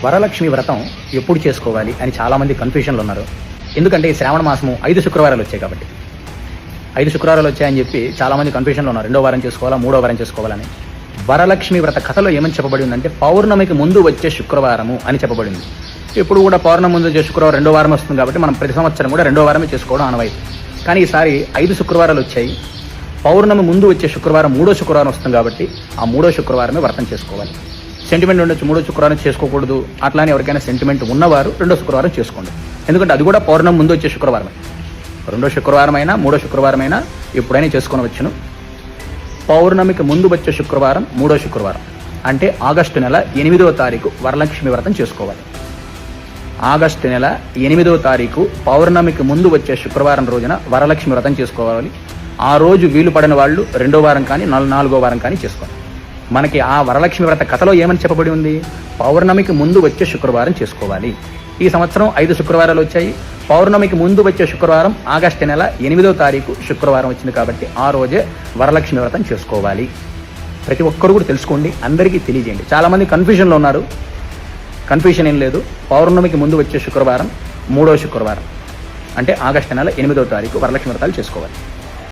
వరలక్ష్మి వ్రతం ఎప్పుడు చేసుకోవాలి అని చాలామంది కన్ఫ్యూషన్లో ఉన్నారు. ఎందుకంటే ఈ శ్రావణ మాసము 5 శుక్రవారాలు వచ్చాయి కాబట్టి 5 శుక్రవారాలు వచ్చాయని చెప్పి చాలామంది కన్ఫ్యూషన్లో ఉన్నారు. 2వ వారం చేసుకోవాలా, 3వ వారం చేసుకోవాలని. వరలక్ష్మి వ్రత కథలో ఏమని చెప్పబడి ఉందంటే పౌర్ణమికి ముందు వచ్చే శుక్రవారము అని చెప్పబడింది. ఇప్పుడు కూడా పౌర్ణమి ముందు వచ్చే శుక్రవారం 2వ వారం వస్తుంది కాబట్టి మనం ప్రతి సంవత్సరం కూడా 2వ వారమే చేసుకోవడం ఆనవాయితీ. కానీ ఈసారి 5 శుక్రవారాలు వచ్చాయి. పౌర్ణమి ముందు వచ్చే శుక్రవారం 3వ శుక్రవారం వస్తుంది కాబట్టి ఆ 3వ శుక్రవారమే వ్రతం చేసుకోవాలి. సెంటిమెంట్ ఉండొచ్చు 3వ శుక్రవారం చేసుకోకూడదు, అట్లానే ఎవరికైనా సెంటిమెంట్ ఉన్నవారు 2వ శుక్రవారం చేసుకోండి. ఎందుకంటే అది కూడా పౌర్ణమి ముందు వచ్చే శుక్రవారమే. 2వ శుక్రవారం అయినా 3వ శుక్రవారం అయినా ఎప్పుడైనా చేసుకొనవచ్చును. పౌర్ణమికి ముందు వచ్చే శుక్రవారం 3వ శుక్రవారం అంటే ఆగస్టు నెల 8వ తారీఖు వరలక్ష్మి వ్రతం చేసుకోవాలి. ఆగస్టు నెల 8వ తారీఖు పౌర్ణమికి ముందు వచ్చే శుక్రవారం రోజున వరలక్ష్మి వ్రతం చేసుకోవాలి. ఆ రోజు వీలు పడిన వాళ్ళు 2వ వారం కానీ 4వ వారం కానీ చేసుకోవాలి. మనకి ఆ వరలక్ష్మి వ్రత కథలో ఏమని చెప్పబడి ఉంది? పౌర్ణమికి ముందు వచ్చే శుక్రవారం చేసుకోవాలి. ఈ సంవత్సరం 5 శుక్రవారాలు వచ్చాయి. పౌర్ణమికి ముందు వచ్చే శుక్రవారం ఆగస్టు నెల 8వ తారీఖు శుక్రవారం వచ్చింది కాబట్టి ఆ రోజే వరలక్ష్మి వ్రతం చేసుకోవాలి. ప్రతి ఒక్కరు కూడా తెలుసుకోండి, అందరికీ తెలియజేయండి. చాలామంది కన్ఫ్యూజన్లో ఉన్నారు. కన్ఫ్యూజన్ ఏం లేదు. పౌర్ణమికి ముందు వచ్చే శుక్రవారం 3వ శుక్రవారం అంటే ఆగస్టు నెల 8వ తారీఖు వరలక్ష్మి వ్రతాలు చేసుకోవాలి.